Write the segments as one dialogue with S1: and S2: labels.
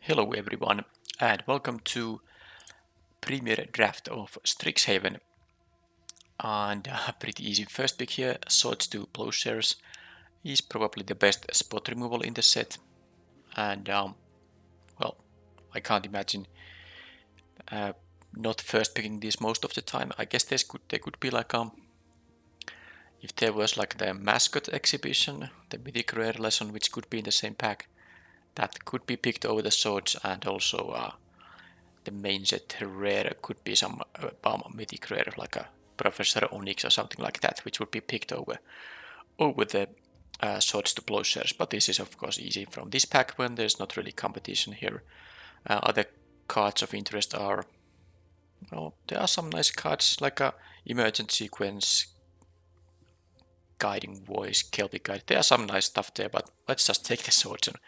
S1: Hello everyone and welcome to premiere draft of Strixhaven, and pretty easy first pick here. Swords to Plowshares is probably the best spot removal in the set, and well, I can't imagine not first picking this most of the time. I guess there could be like if there was like the mascot exhibition, the mythic rare lesson, which could be in the same pack, that could be picked over the swords, and also the main set rare could be some mythic rare like a Professor Onyx or something like that, which would be picked over the swords to plowshares. But this is of course easy from this pack when there's not really competition here. Other cards of interest are, well, there are some nice cards like a Emergent Sequence, Guiding Voice, Kelpie Guide. There are some nice stuff there, but let's just take the swords and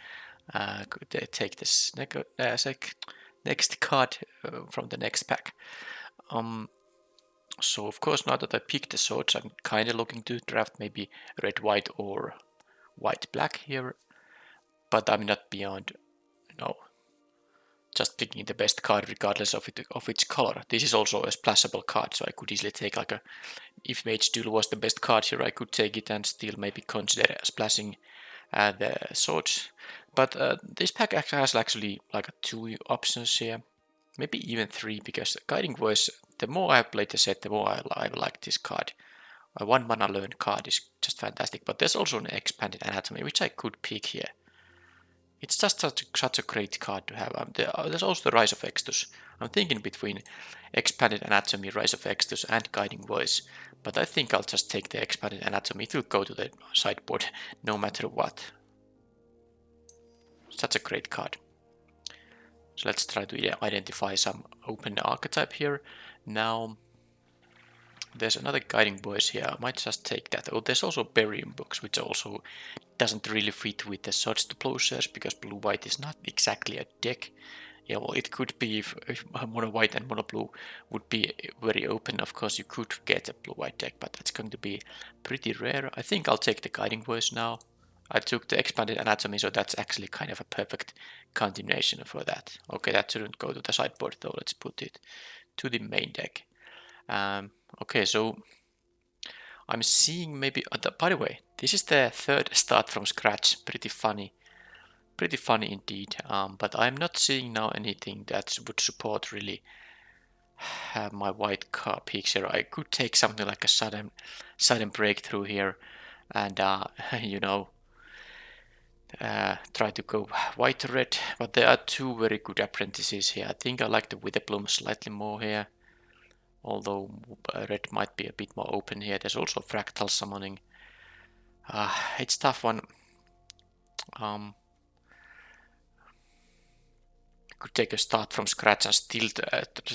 S1: take this next card from the next pack. So of course, now that I picked the swords, I'm kind of looking to draft maybe red-white or white-black here, but I'm not beyond, just picking the best card regardless of its color. This is also a splashable card, so I could easily take like if Mage Duel was the best card here, I could take it and still maybe consider splashing the swords. But this pack has actually like two options here, maybe even three, because Guiding Voice, the more I played the set, the more I like this card. A 1 mana learn card is just fantastic, but there's also an Expanded Anatomy, which I could pick here. It's just such a great card to have. There's also the Rise of Extus. I'm thinking between Expanded Anatomy, Rise of Extus, and Guiding Voice, but I think I'll just take the Expanded Anatomy. It will go to the sideboard no matter what. Such a great card. So let's try to identify some open archetype here. Now, there's another Guiding Voice here. I might just take that. Oh, there's also Barium Books, which also doesn't really fit with the Swords to Plowshares, because blue-white is not exactly a deck. Yeah, well, it could be if mono-white and mono-blue would be very open. Of course, you could get a blue-white deck, but that's going to be pretty rare. I think I'll take the Guiding Voice now. I took the Expanded Anatomy, so that's actually kind of a perfect continuation for that. Okay, that shouldn't go to the sideboard though. Let's put it to the main deck. Okay, so I'm seeing maybe, by the way, this is the third start from scratch. Pretty funny indeed. But I'm not seeing now anything that would support really my white card picks here. I could take something like a sudden breakthrough here, and try to go white or red. But there are two very good apprentices here. I think I like the Witherbloom slightly more here, although red might be a bit more open here. There's also Fractal Summoning. It's a tough one. Could take a start from scratch and still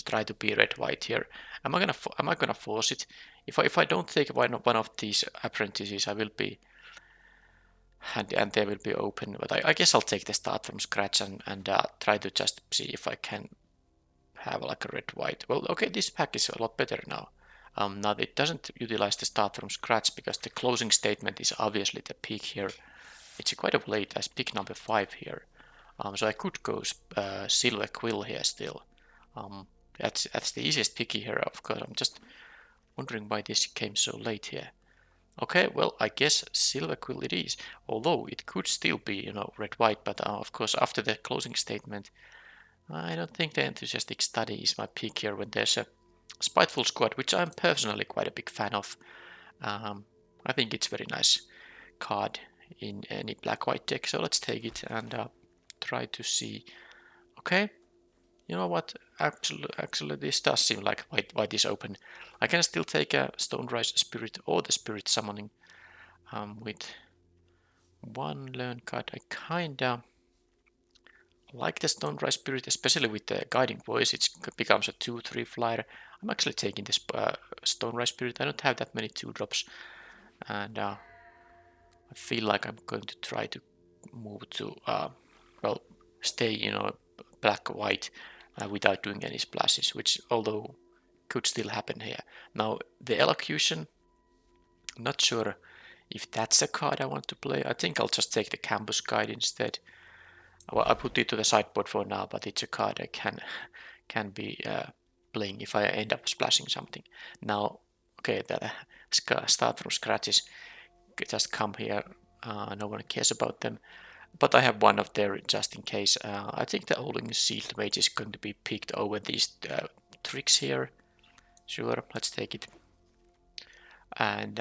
S1: try to be red-white here. Am I gonna force it? If I don't take one of these apprentices, I will be, and they will be open. But I guess I'll take the start from scratch and try to just see if I can have like a red-white. Well, okay, this pack is a lot better now. Now it doesn't utilize the start from scratch because the closing statement is obviously the pick here. It's quite of late as pick number 5 here. So I could go Silverquill here still. That's the easiest picky here, of course. I'm just wondering why this came so late here. Okay, well, I guess Silverquill it is. Although it could still be, red-white, but of course after the closing statement, I don't think the Enthusiastic Study is my pick here when there's a Spiteful Squad, which I'm personally quite a big fan of. I think it's a very nice card in any black-white deck, so let's take it and try to see. Okay, you know what? Actually, this does seem like white is open. I can still take a Stonerise Spirit or the Spirit Summoning with one learn card. I kinda like the Stonerise Spirit, especially with the Guiding Voice. It becomes a 2/3 flyer. I'm actually taking this Stonerise Spirit. I don't have that many 2-drops, and I feel like I'm going to try to move to stay black-white without doing any splashes, which although could still happen here. Now the Elocution, not sure if that's a card I want to play. I think I'll just take the Campus Guide instead. Well, I put it to the sideboard for now, but it's a card I can be playing if I end up splashing something. Now, okay, that start from scratches just come here. No one cares about them. But I have one of there just in case. I think the Owling Sealed Mage is going to be picked over these tricks here. Sure, let's take it. And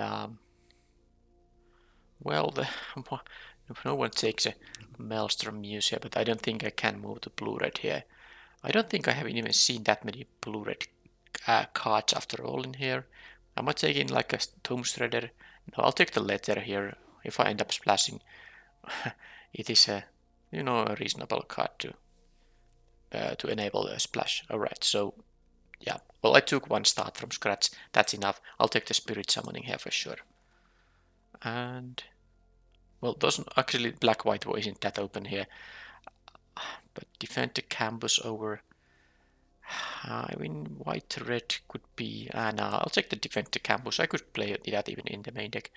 S1: well, no one takes a Maelstrom Muse here, but I don't think I can move to blue-red here. I don't think I haven't even seen that many blue-red cards after all in here. Am I taking like a Tomb Shredder? No, I'll take the letter here. If I end up splashing, it is a a reasonable card to enable a splash. Alright, so yeah. Well, I took one start from scratch. That's enough. I'll take the Spirit Summoning here for sure. And well, doesn't actually black-white isn't that open here. But defend the campus over. I mean, white-red could be. No, I'll take the defend the campus. I could play that even in the main deck.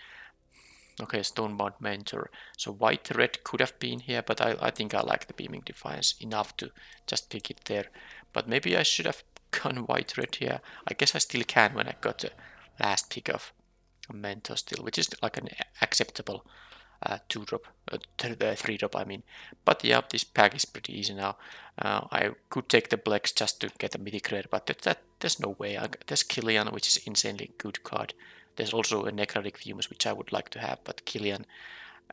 S1: Okay, Stonebound Mentor. So white-red could have been here, but I think I like the Beaming Defiance enough to just pick it there. But maybe I should have gone white-red here. I guess I still can when I got the last pick of Mentor still, which is like an acceptable 2-drop, 3-drop I mean. But yeah, this pack is pretty easy now. I could take the Plex just to get a mythic rare, but there's no way. There's Killian, which is insanely good card. There's also a Necrotic Fumes, which I would like to have, but Killian,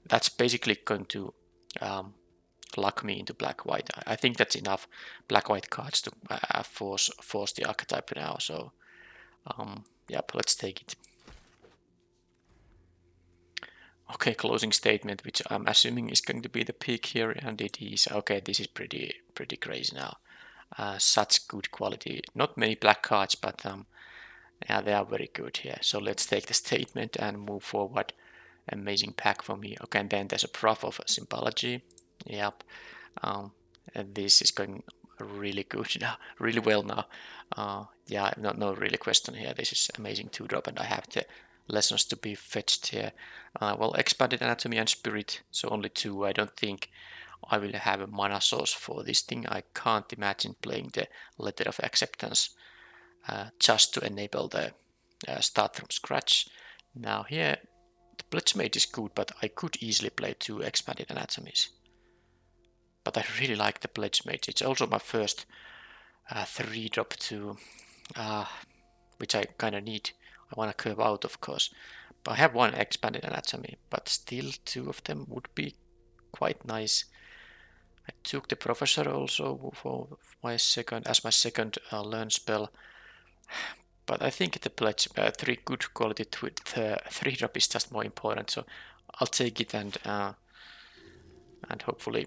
S1: that's basically going to lock me into black-white. I think that's enough black-white cards to force the archetype now, so yep, let's take it. Okay, closing statement, which I'm assuming is going to be the pick here, and it is. Okay, this is pretty crazy now. Such good quality. Not many black cards, but yeah, they are very good here. So let's take the statement and move forward. Amazing pack for me. Okay, and then there's a Prof of Symbology. Yep. And this is going really good now, really well now. Yeah, no really question here. This is amazing 2-drop, and I have the lessons to be fetched here. Well, Expanded Anatomy and Spirit, so only 2. I don't think I will have a mana source for this thing. I can't imagine playing the Letter of Acceptance just to enable the start from scratch. Now here, the Pledge Mage is good, but I could easily play 2 Expanded Anatomies. But I really like the Pledge Mage. It's also my first 3-drop to which I kind of need. I want to curve out, of course. But I have one Expanded Anatomy, but still 2 of them would be quite nice. I took the Professor also for my second learn spell. But I think the pledge 3 good quality 3-drop is just more important, so I'll take it and hopefully.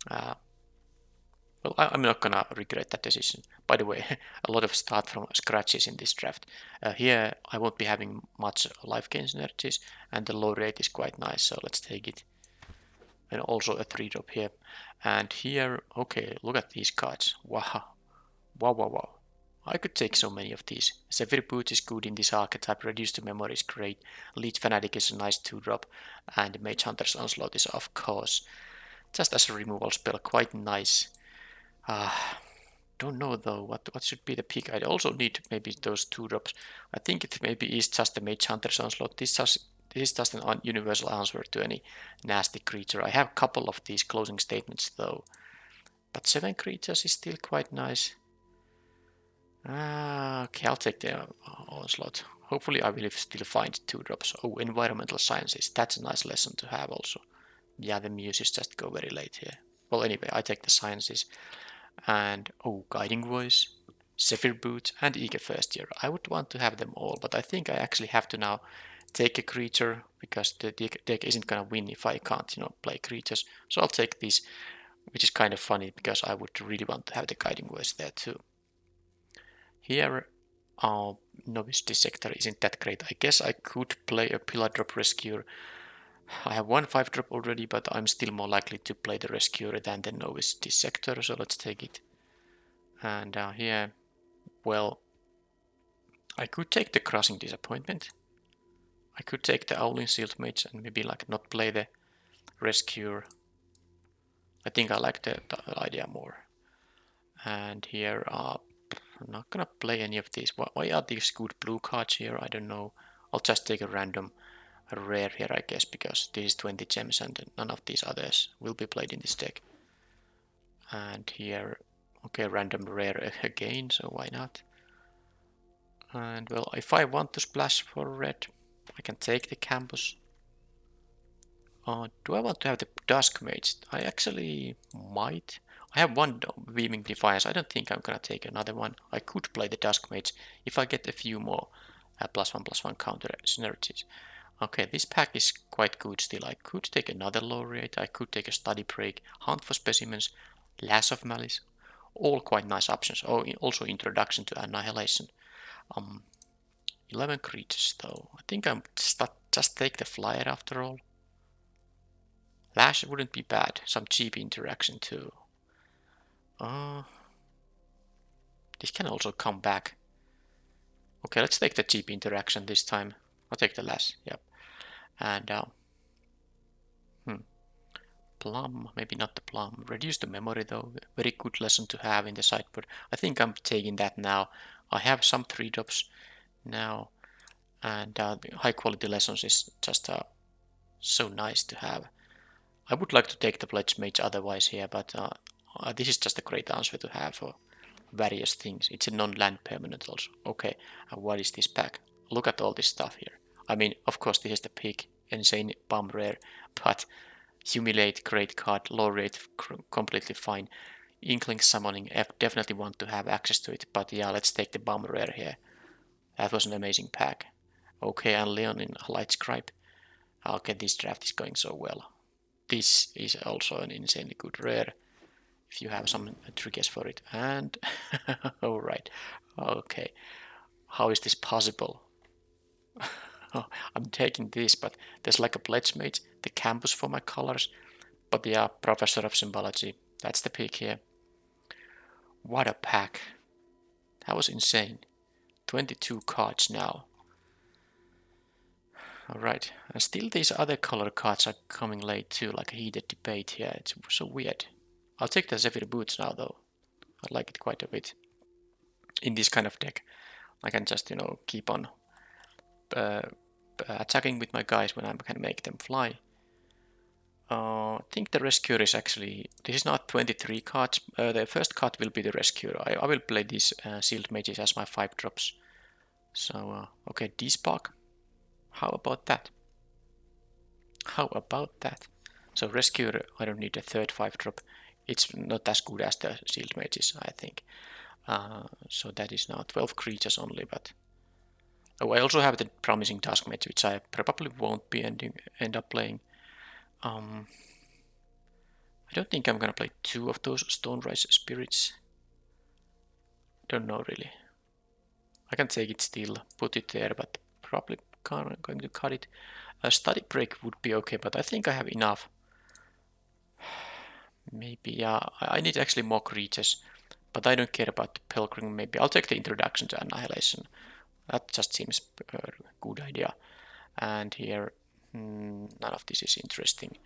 S1: Well, I'm not gonna regret that decision. By the way, a lot of start from scratches in this draft. Here I won't be having much life gain synergies, and the low rate is quite nice, so let's take it. And also a 3-drop here. And here, okay, look at these cards. Wow. Wow. I could take so many of these. Zephyr Boot is good in this archetype, Reduced to Memory is great, Leech Fanatic is a nice 2-drop, and Mage Hunter's Onslaught is of course, just as a removal spell, quite nice. Don't know though, what should be the pick. I also need maybe those 2-drops. I think it maybe is just the Mage Hunter's Onslaught. This is just an universal answer to any nasty creature. I have a couple of these closing statements though. But 7 creatures is still quite nice. Okay, I'll take the Onslaught. Hopefully I will still find 2-drops. Oh, Environmental Sciences. That's a nice lesson to have also. Yeah, the Muses just go very late here. Well, anyway, I take the Sciences. And, oh, Guiding Voice, Zephyr Boot, and Eager First Year. I would want to have them all, but I think I actually have to now take a creature, because the deck isn't gonna win if I can't, play creatures. So I'll take this, which is kind of funny, because I would really want to have the Guiding Voice there too. Here, Novice Dissector isn't that great. I guess I could play a Pillar Drop Rescuer. I have one 5-drop already, but I'm still more likely to play the Rescuer than the Novice Dissector, so let's take it. And here, well, I could take the Crushing Disappointment. I could take the Owling Sealed Mage and maybe like not play the Rescuer. I think I like the idea more. And here, I'm not gonna play any of these. Why are these good blue cards here? I don't know. I'll just take a random rare here, I guess, because this is 20 gems and none of these others will be played in this deck. And here, okay, random rare again, so why not? And well, if I want to splash for red, I can take the campus. Do I want to have the Dusk Mage? I actually might. I have one Weaving Defiance. I don't think I'm gonna take another one. I could play the Dusk Mage if I get a few more +1/+1 counter synergies. Okay, this pack is quite good still. I could take another Laureate. I could take a Study Break, Hunt for Specimens, Lash of Malice. All quite nice options. Oh, also Introduction to Annihilation. 11 creatures though. I think I'm just take the flyer after all. Lash wouldn't be bad. Some cheap interaction too. This can also come back. Okay, let's take the cheap interaction this time. I'll take the Lash. Yep. And Plum, maybe not the Plum. Reduce the memory though. Very good lesson to have in the sideboard. I think I'm taking that now. I have some 3-drops now, and the high quality lessons is just so nice to have. I would like to take the Pledge Mage otherwise here, but this is just a great answer to have for various things. It's a non-land permanent also. Okay, and what is this pack? Look at all this stuff here. I mean, of course, this is the peak, insane bomb rare, but Humiliate, great card, low rate, completely fine. Inkling Summoning, definitely want to have access to it, but yeah, let's take the bomb rare here. That was an amazing pack. Okay, and Leon in Light Scribe. Okay, this draft is going so well. This is also an insanely good rare if you have some triggers for it. And alright, okay, how is this possible? I'm taking this, but there's like a Pledge Mage, the campus for my colors, but yeah, Professor of Symbology, that's the pick here. What a pack. That was insane. 22 cards now. Alright, and still these other color cards are coming late too, like a heated debate here. It's so weird. I'll take the Zephyr Boots now though. I like it quite a bit. In this kind of deck, I can just, keep on attacking with my guys when I can make them fly. I think the Rescuer is actually, this is not 23 cards. The first card will be the Rescuer. I will play these Sealed Mages as my 5-drops. So, okay, Despark. How about that? How about that? So Rescuer, I don't need a third 5-drop. It's not as good as the Sealed Mages, I think. So that is now 12 creatures only, but... Oh, I also have the Promising Task Mage, which I probably won't be end up playing. I don't think I'm gonna play 2 of those Stonerise Spirits. Don't know really. I can take it still, put it there, but probably going to cut it. A Study Break would be okay, but I think I have enough. Maybe, yeah, I need actually more creatures, but I don't care about the Pilgrim. Maybe I'll take the Introduction to Annihilation. That just seems a good idea. And here, none of this is interesting.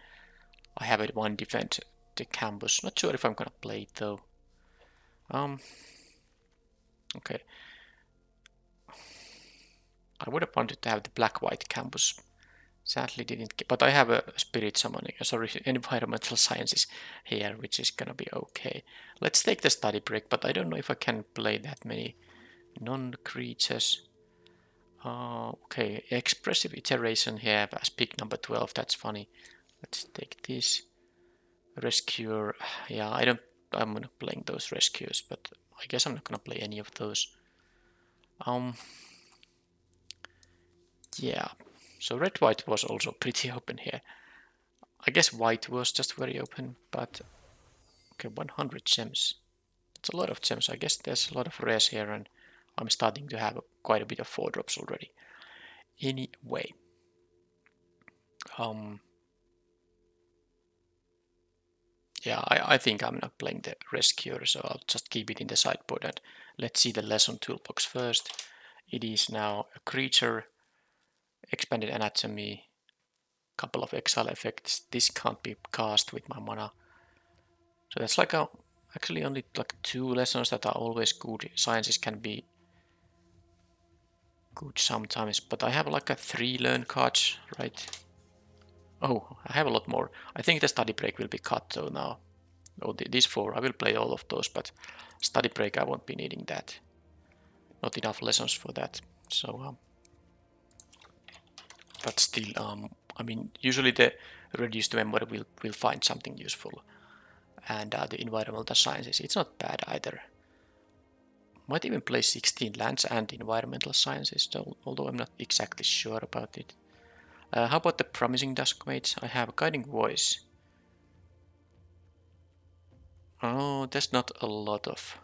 S1: I have it 1 defend the campus. Not sure if I'm gonna play it though. Okay. I would have wanted to have the black-white campus. Sadly didn't get, but I have a spirit summoning, environmental sciences here, which is gonna be okay. Let's take the Study Break, but I don't know if I can play that many non-creatures. Okay, Expressive Iteration here as pick number 12, that's funny. Let's take this. Rescuer, yeah, I'm not playing those rescues, but I guess I'm not gonna play any of those. Yeah, so red-white was also pretty open here. I guess white was just very open, but okay, 100 gems. It's a lot of gems. I guess there's a lot of rares here, and I'm starting to have quite a bit of 4-drops already. Anyway, yeah, I think I'm not playing the Rescuer, so I'll just keep it in the sideboard, and let's see the lesson toolbox first. It is now a creature, expanded anatomy, couple of exile effects. This can't be cast with my mana. So that's like actually only like 2 lessons that are always good. Sciences can be good sometimes, but I have like a 3 learn cards, right? Oh, I have a lot more. I think the study break will be cut though now. Oh, these 4, I will play all of those, but study break I won't be needing that. Not enough lessons for that. So, but still, I mean, usually the reduced memory will find something useful, and the environmental sciences, it's not bad either. Might even play 16 lands and environmental sciences, although I'm not exactly sure about it. How about the promising duskmates? I have a guiding voice. Oh, there's not a lot of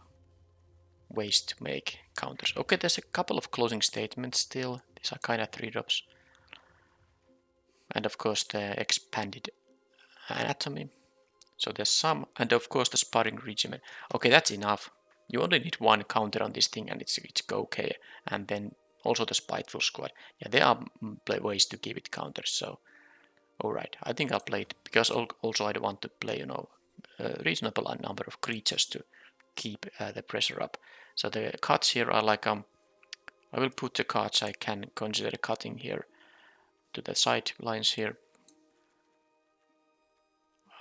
S1: ways to make counters. Okay, there's a couple of closing statements still. These are kind of 3-drops. And of course the expanded anatomy. So there's some, and of course the sparring regimen. Okay, that's enough. You only need 1 counter on this thing and it's okay. And then also the spiteful squad. Yeah, there are ways to give it counters, so alright. I think I'll play it because also I want to play, a reasonable number of creatures to keep the pressure up. So the cuts here are like, I will put the cards I can consider cutting here to the side lines here.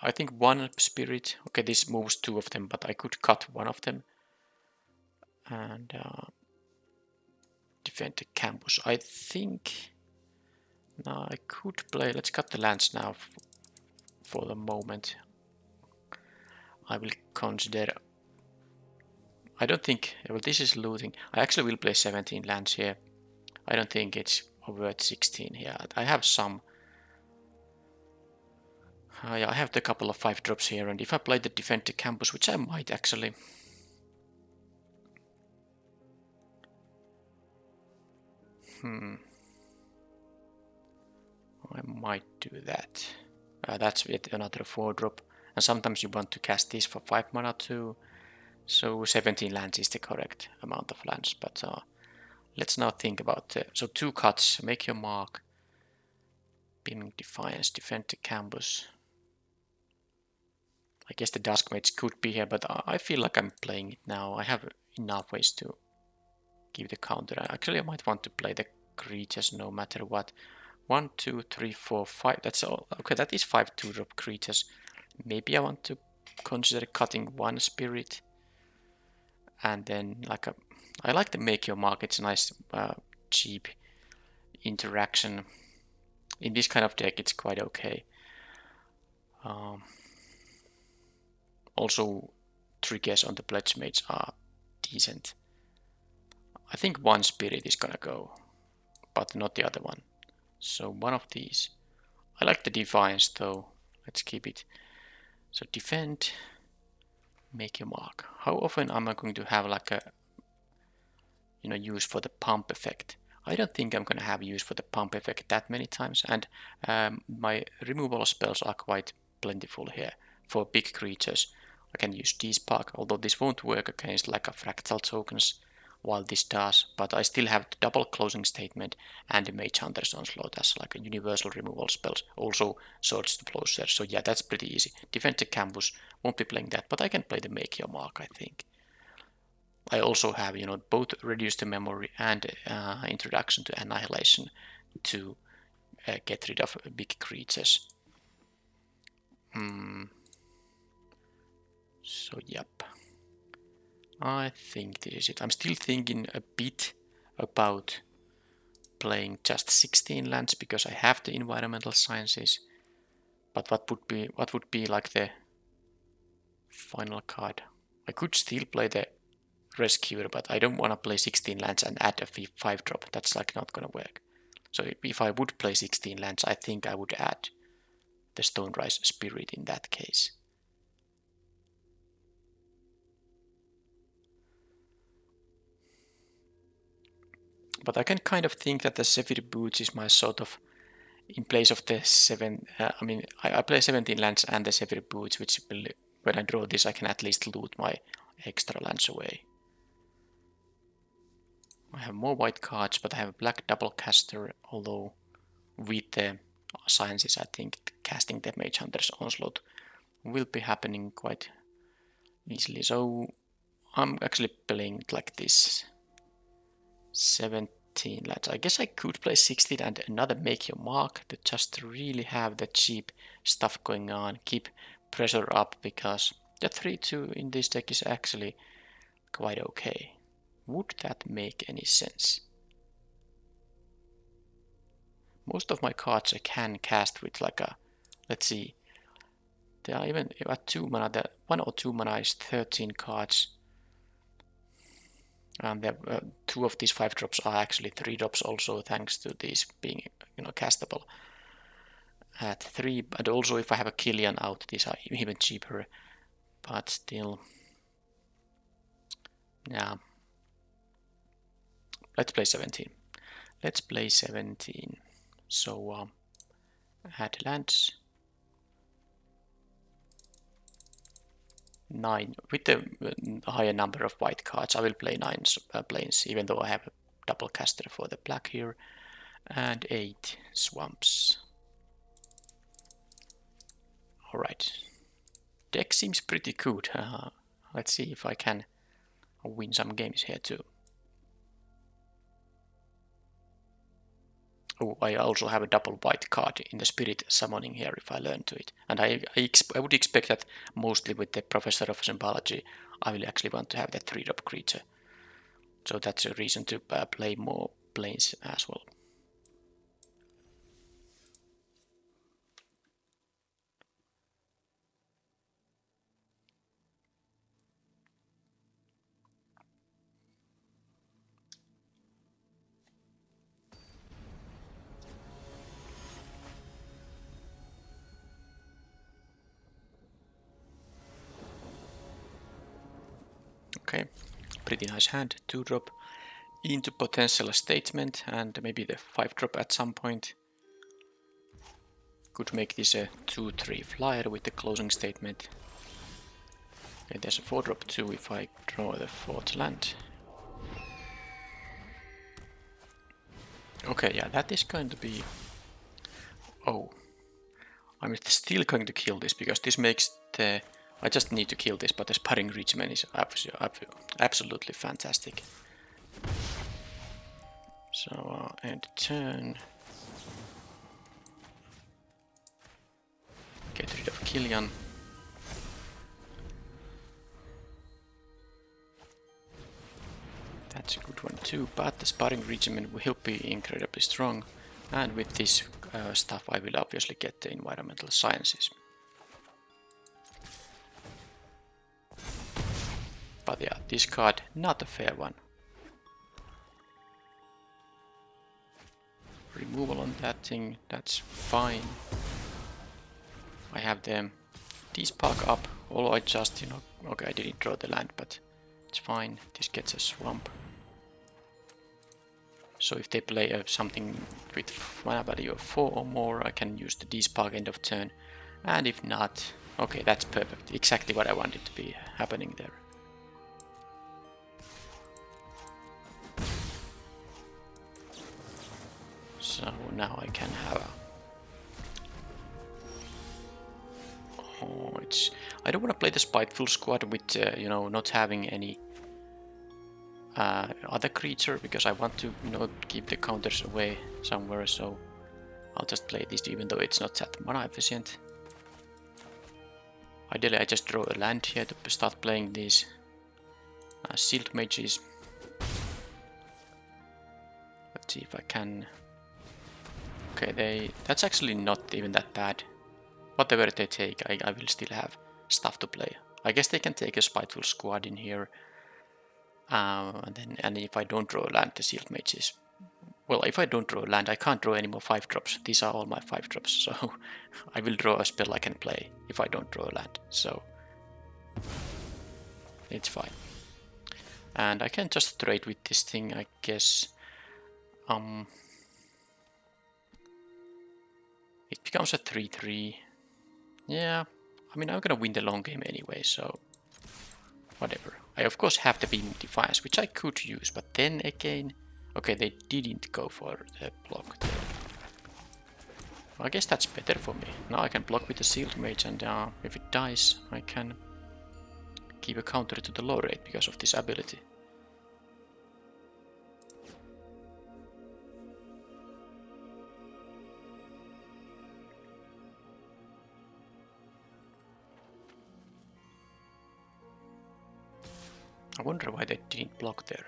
S1: I think 1 spirit. Okay, this moves 2 of them, but I could cut 1 of them. And defend the campus. I think now I could play. Let's cut the lands now for the moment. I will consider. I don't think. Well, this is looting. I actually will play 17 lands here. I don't think it's worth 16 here. I have some. Yeah, I have the couple of 5-drops here, and if I play the defend the campus, which I might actually. I might do that. That's yet another 4-drop. And sometimes you want to cast this for 5 mana too. So 17 lands is the correct amount of lands. But let's now think about so 2 cuts. Make your mark. Beaming Defiance. Defend the campus. I guess the Duskmates could be here, but I feel like I'm playing it now. I have enough ways to give the counter. Actually, I might want to play the creatures no matter what. 1, 2, 3, 4, 5. That's all. Okay, that is 5 2-drop creatures. Maybe I want to consider cutting 1 spirit. And then I like to make your mark. It's a nice cheap interaction. In this kind of deck it's quite okay. Also triggers on the pledge mates are decent. I think 1 spirit is gonna go, but not the other one. So 1 of these. I like the Defiance though. Let's keep it. So defend, make your mark. How often am I going to have like a use for the pump effect? I don't think I'm gonna have use for the pump effect that many times, and my removal spells are quite plentiful here. For big creatures I can use D-Spark, although this won't work against like a fractal tokens while this does, but I still have the double closing statement and the Mage Hunter's Onslaught as like a universal removal spells, also Swords to Plowshares, so yeah, that's pretty easy. Defend the campus, won't be playing that, but I can play the Make Your Mark, I think. I also have, both Reduce the Memory and Introduction to Annihilation to get rid of big creatures. So, yep. I think this is it. I'm still thinking a bit about playing just 16 lands because I have the environmental sciences. But what would be like the final card? I could still play the Rescuer, but I don't want to play 16 lands and add a 5-drop. That's like not gonna work. So if I would play 16 lands, I think I would add the Stonerise Spirit in that case. But I can kind of think that the Zephyr Boots is my sort of, in place of the 7, I play 17 lands and the Zephyr Boots, which will, when I draw this I can at least loot my extra lands away. I have more white cards, but I have a black double caster, although with the sciences I think casting the Mage Hunter's Onslaught will be happening quite easily. So I'm actually playing it like this. 17 lands. I guess I could play 16 and another make your mark to just really have the cheap stuff going on, keep pressure up, because the 3-2 in this deck is actually quite okay. Would that make any sense? Most of my cards I can cast with like a, let's see, there are even at 2 mana, the 1 or 2 mana is 13 cards. And there, 2 of these 5 drops are actually 3 drops also, thanks to these being, castable at 3. And also if I have a Killian out, these are even cheaper. But still, yeah. Let's play 17. Let's play 17. So add lands. 9. With the higher number of white cards, I will play 9 planes, even though I have a double caster for the black here. And 8 swamps. Alright. Deck seems pretty good. Let's see if I can win some games here too. Oh, I also have a double white card in the spirit summoning here if I learn to it. And I would expect that mostly with the Professor of Symbology, I will actually want to have that 3-drop creature. So that's a reason to play more planes as well. Okay, pretty nice hand. 2-drop into potential statement and maybe the 5-drop at some point. Could make this a 2-3 flyer with the closing statement. Okay, there's a 4-drop too if I draw the 4th land. Okay, yeah, that is going to be... Oh. I'm still going to kill this because this makes the... I just need to kill this, but the Sparring Regiment is absolutely fantastic. So, end turn. Get rid of Killian. That's a good one too, but the Sparring Regiment will be incredibly strong. And with this stuff I will obviously get the Environmental Sciences. But yeah, this card, not a fair one. Removal on that thing, that's fine. I have them despark up, although I just, okay, I didn't draw the land, but it's fine. This gets a swamp. So if they play something with mana value of 4 or more, I can use the despark end of turn. And if not, okay, that's perfect. Exactly what I wanted to be happening there. So now I can have a... Oh, it's... I don't want to play the Spiteful Squad with, not having any other creature, because I want to, keep the counters away somewhere, so I'll just play this even though it's not that mana efficient. Ideally I just draw a land here to start playing these Shield Mages. Let's see if I can... Okay, that's actually not even that bad. Whatever they take, I will still have stuff to play. I guess they can take a Spiteful Squad in here. And if I don't draw a land, the Shield Mages. Well, if I don't draw a land, I can't draw any more 5-drops. These are all my 5-drops, so I will draw a spell I can play if I don't draw a land. So it's fine. And I can just trade with this thing, I guess. It becomes a 3-3. Yeah, I mean, I'm gonna win the long game anyway, so whatever. I of course have the Beam Defiance, which I could use, but then again... Okay, they didn't go for the block there. I guess that's better for me. Now I can block with the Shield Mage, and if it dies, I can give a counter to the low rate because of this ability. I wonder why they didn't block there.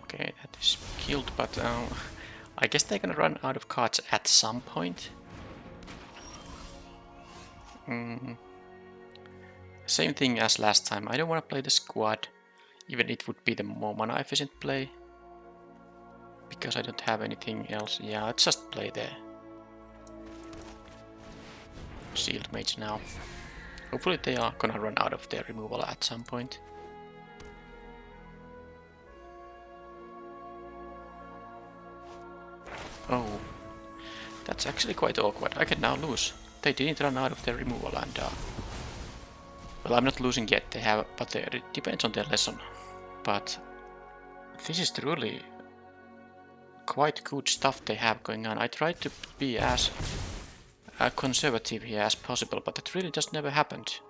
S1: Okay, that is killed, but I guess they're gonna run out of cards at some point. Same thing as last time. I don't want to play the squad, even it would be the more mana efficient play. Because I don't have anything else. Yeah, I'll just play the Shield Mage now. Hopefully they are gonna run out of their removal at some point. Oh, that's actually quite awkward. I can now lose. They didn't run out of their removal and well, I'm not losing yet. They have, but it depends on their lesson. But this is truly quite good stuff they have going on. I tried to be as conservative here as possible, but that really just never happened.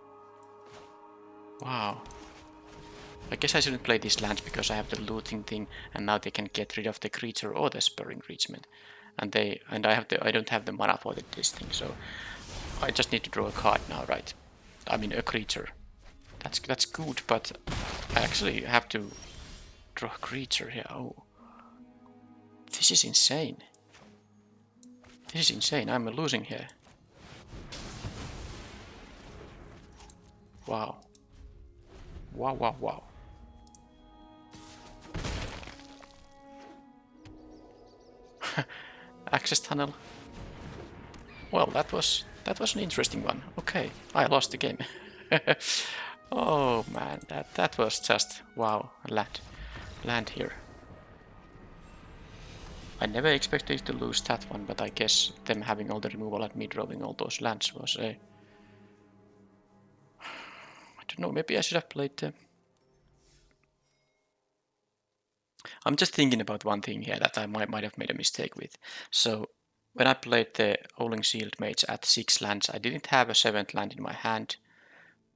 S1: Wow. I guess I shouldn't play these lands because I have the looting thing, and now they can get rid of the creature or the spur enrichment, and I don't have the mana for this thing, so I just need to draw a card now, right? I mean a creature. That's good, but I actually have to draw a creature here. Oh, this is insane. This is insane. I'm losing here. Wow. Wow, wow, wow. Access tunnel. Well, that was an interesting one. Okay, I lost the game. Oh man, that was just wow. Land here. I never expected to lose that one, but I guess them having all the removal and me drawing all those lands was a... I don't know, maybe I should have played the... I'm just thinking about one thing here that I might have made a mistake with. So, when I played the Howling Shield Mage at 6 lands, I didn't have a 7th land in my hand,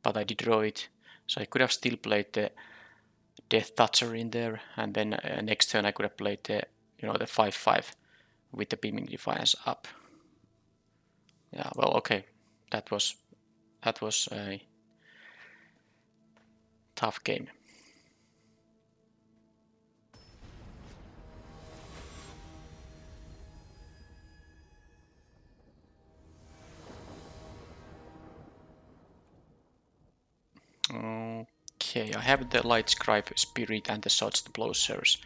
S1: but I did draw it. So I could have still played the Death Toucher in there, and then next turn I could have played the, you know, the 5/5 with the Beaming Defiance up. Yeah, well, okay, that was a tough game. Okay, I have the Light Scribe Spirit and the Swords Plowshares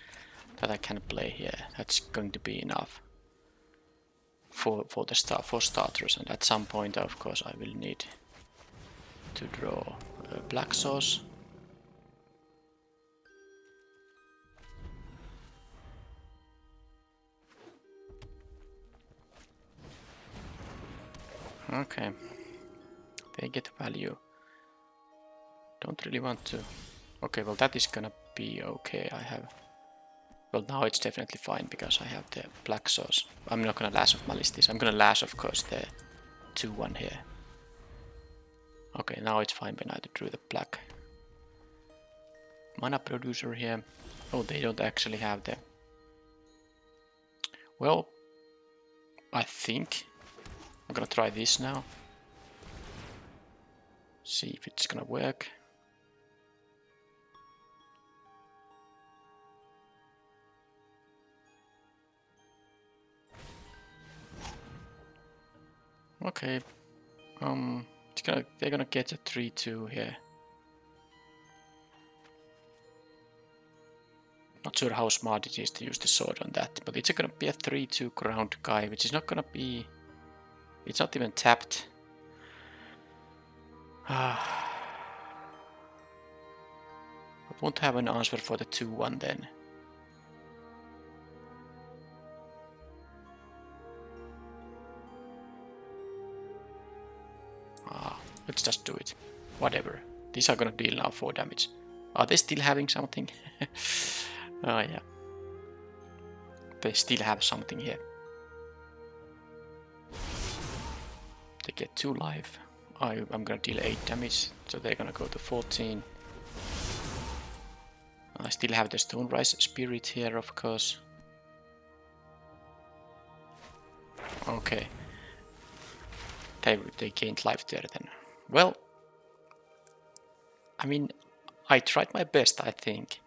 S1: that I can play here. That's going to be enough for starters, and at some point, of course, I will need to draw Black Sauce. Okay, they get value. Don't really want to. Okay, well that is gonna be okay. I have. Well, now it's definitely fine because I have the Black Sauce. I'm not gonna Lash of Malice this. I'm gonna Lash, of course, the 2/1 here. Okay, now it's fine when I drew the black mana producer here. Oh, they don't actually have the... Well, I think I'm gonna try this now. See if it's gonna work. Okay, they're gonna get a 3/2 here. Not sure how smart it is to use the sword on that, but it's gonna be a 3/2 ground guy, which is not gonna be... It's not even tapped. I won't have an answer for the 2/1 then. Let's just do it. Whatever. These are gonna deal now 4 damage. Are they still having something? Oh yeah. They still have something here. They get 2 life. I'm gonna deal 8 damage, so they're gonna go to 14. I still have the Stone Rise Spirit here, of course. Okay. They gained life there then. Well, I mean, I tried my best, I think.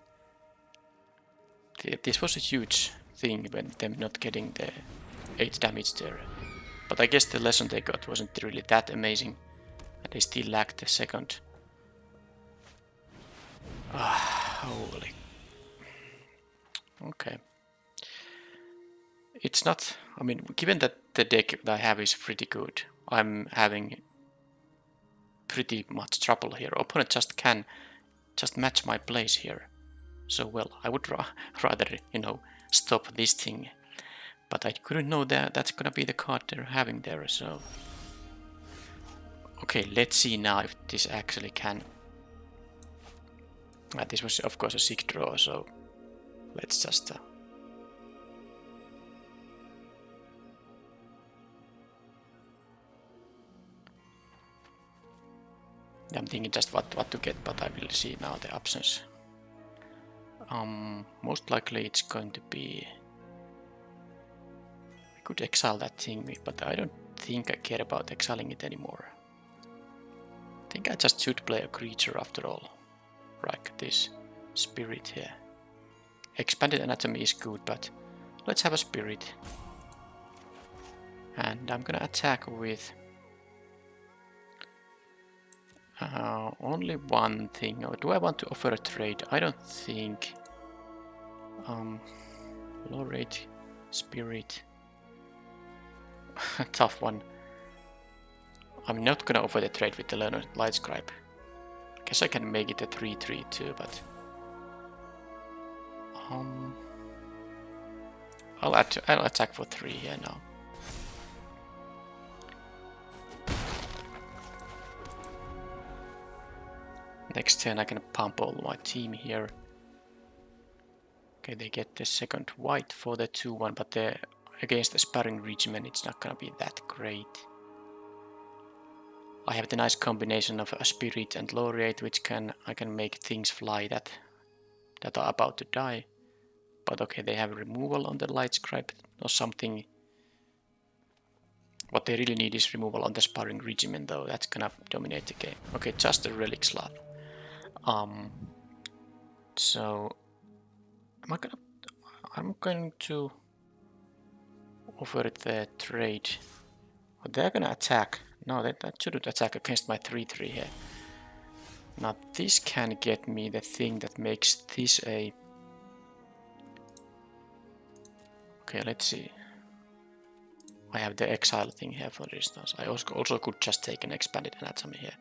S1: This was a huge thing when them not getting the 8 damage there. But I guess the lesson they got wasn't really that amazing. And they still lacked the second. Holy. Okay. It's not, I mean, given that the deck that I have is pretty good, I'm having pretty much trouble here. Opponent just can just match my plays here. So well, I would rather, you know, stop this thing. But I couldn't know that that's gonna be the card they're having there, so... Okay, let's see now if this actually can... this was of course a sick draw, so... Let's just... I'm thinking just what to get, but I will see now the options. Most likely it's going to be... I could exile that thing, but I don't think I care about exiling it anymore. I think I just should play a creature after all. Like this spirit here. Expanded Anatomy is good, but let's have a spirit. And I'm gonna attack with... only one thing. Or do I want to offer a trade? I don't think. Low rate, spirit. Tough one. I'm not gonna offer the trade with the Learner Light Scribe. I guess I can make it a 3/3 too, but I'll attack for 3 here now. Next turn I can pump all my team here. Okay, they get the second white for the 2/1, but against the Sparring Regiment it's not gonna be that great. I have the nice combination of a Spirit and Laureate, which I can make things fly that are about to die. But okay, they have removal on the Light Scribe or something. What they really need is removal on the Sparring Regiment, though. That's gonna dominate the game. Okay, just a Relic Sloth. So I'm going to offer the trade. Oh, they're gonna attack. No, that shouldn't attack against my 3/3 here. Now this can get me the thing that makes this a... Okay, let's see. I have the exile thing here, for instance. I also could just take an Expanded Anatomy here.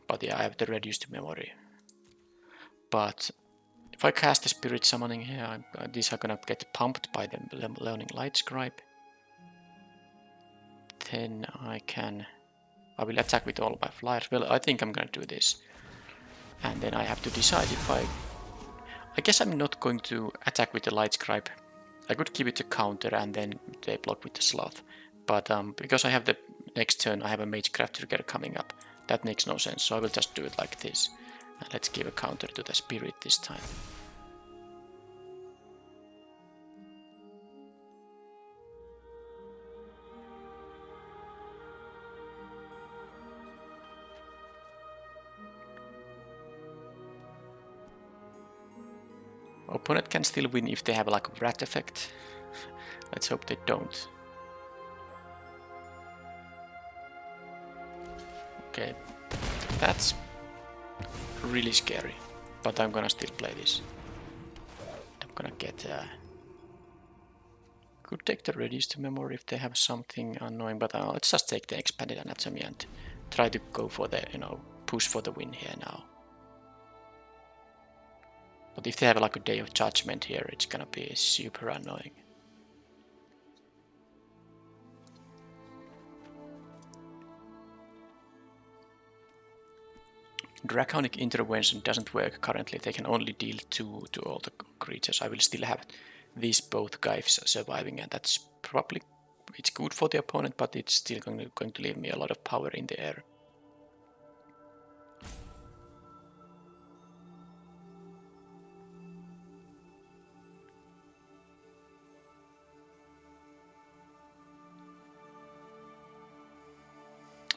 S1: But yeah, I have the reduced memory. But if I cast the Spirit Summoning here, these are gonna get pumped by the Learning Light Scribe. Then I will attack with all my flyers. Well, I think I'm gonna do this. And then I have to decide if I guess I'm not going to attack with the Light Scribe. I could give it a counter and then they block with the Sloth. But because I have the next turn, I have a Magecraft trigger coming up. That makes no sense, so I will just do it like this. And let's give a counter to the Spirit this time. Opponent can still win if they have like a Rat effect. Let's hope they don't. Okay, that's really scary, but I'm gonna still play this. I'm gonna get... could take the reduced memory if they have something annoying, but let's just take the Expanded Anatomy and try to go for the, you know, push for the win here now. But if they have like a Day of Judgment here, it's gonna be super annoying. Draconic Intervention doesn't work currently. They can only deal 2 to all the creatures. I will still have these both guys surviving, and that's probably, it's good for the opponent, but it's still going to leave me a lot of power in the air.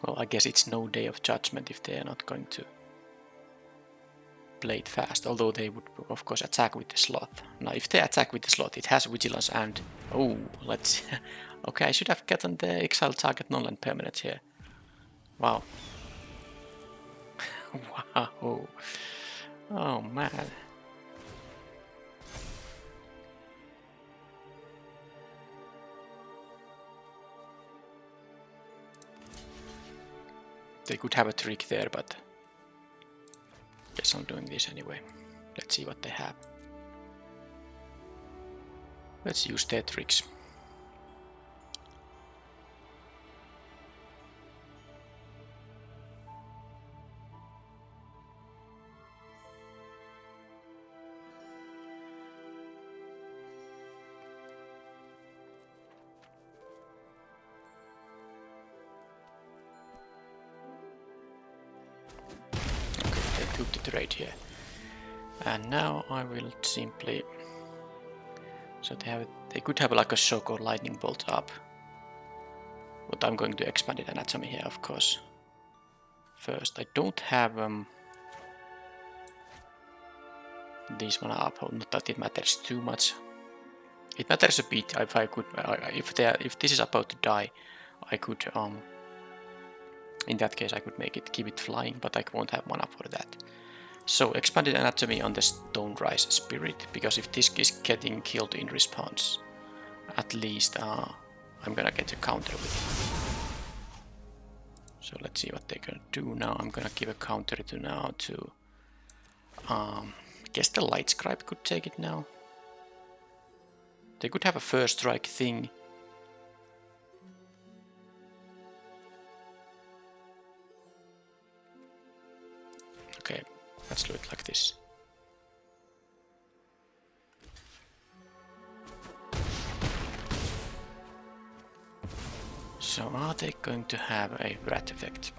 S1: Well, I guess it's no Day of Judgment if they are not going to play it fast, although they would of course attack with the sloth. Now if they attack with the sloth, it has vigilance and... oh, let's... okay, I should have gotten the exile target non-land permanent here. Wow. Wow. Oh man. They could have a trick there, but guess I'm doing this anyway. Let's see what they have. Let's use their tricks. Took the trade here, and now I will simply, so they could have like a shock or lightning bolt up, but I'm going to expand it anatomy here, of course. First, I don't have this one up. Not that it matters too much. It matters a bit if I could, if this is about to die, I could in that case I could make it, keep it flying, but I won't have mana for that. So expanded anatomy on the Stone Rise Spirit, because if this is getting killed in response, at least I'm gonna get a counter with it. So let's see what they're gonna do now. I'm gonna give a counter to now to I guess the Light Scribe could take it now. They could have a first strike thing. Okay, let's do it like this. So are they going to have a Wrath effect?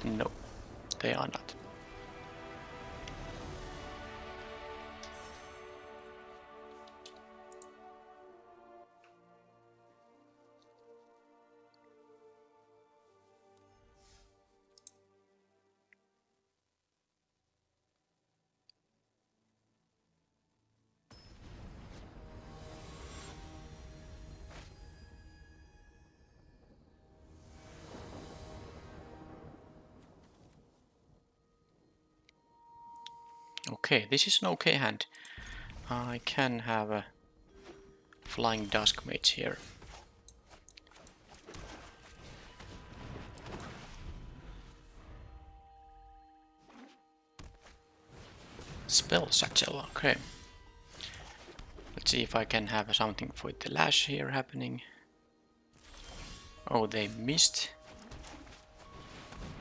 S1: No, they are not. Okay, this is an okay hand. I can have a Flying Dusk Mage here. Spell Satchel, okay. Let's see if I can have something for the Lash here happening. Oh, they missed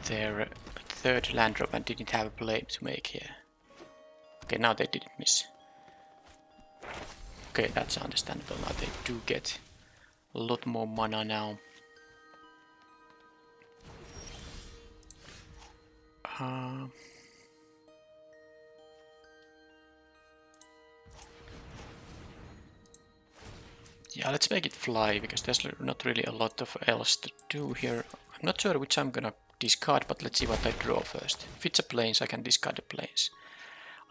S1: their third land drop and didn't have a play to make here. Okay, now they didn't miss. Okay, that's understandable. Now they do get a lot more mana now. Yeah, let's make it fly, because there's not really a lot of else to do here. I'm not sure which I'm gonna discard, but let's see what I draw first. If it's a plains, I can discard the plains.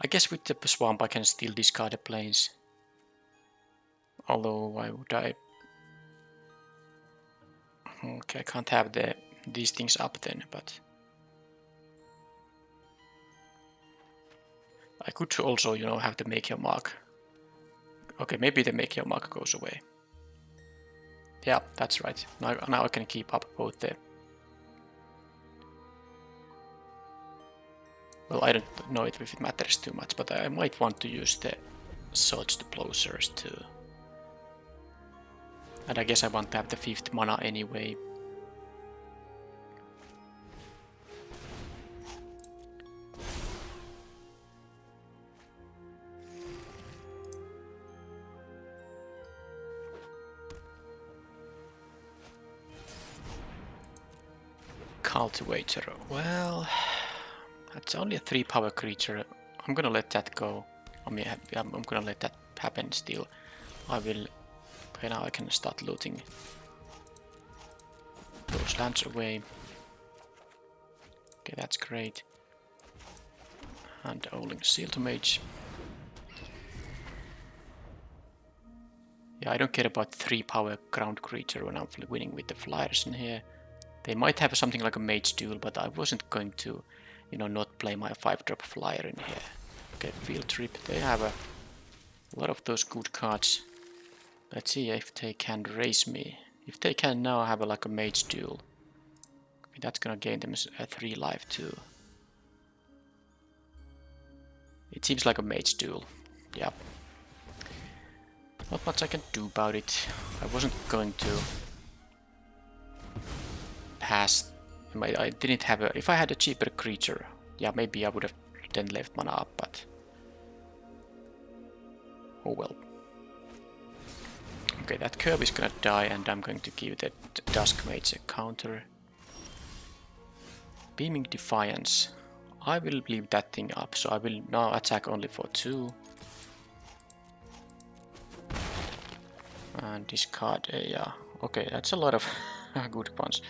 S1: I guess with the swamp I can still discard the plains. Although, why would I? Okay, I can't have these things up then, but... I could also, you know, have the Make Your Mark. Okay, maybe the Make Your Mark goes away. Yeah, that's right. Now I can keep up both the... Well, I don't know if it matters too much, but I might want to use the Swords to Plowshares to And I guess I want to have the 5th mana anyway. Cultivator. Well, that's only a 3-power creature. I'm gonna let that go. I mean, I'm gonna let that happen still. I will. Okay, now I can start looting those lands away. Okay, that's great. And Owling Seal to Mage. Yeah, I don't care about 3-power ground creature when I'm winning with the flyers in here. They might have something like a Mage Duel, but I wasn't going to, you know, not play my 5-drop flyer in here. Okay, Field Trip. They have a lot of those good cards. Let's see if they can raise me. If they can now have like a Mage Duel, that's gonna gain them a 3 life too. It seems like a Mage Duel. Yeah. Not much I can do about it. I wasn't going to pass. I didn't have a. If I had a cheaper creature, yeah, maybe I would have then left mana up, but oh well. Okay, that curve is gonna die, and I'm going to give the Dusk Mage a counter. Beaming Defiance. I will leave that thing up, so I will now attack only for 2. And discard a, yeah. Okay, that's a lot of good ones.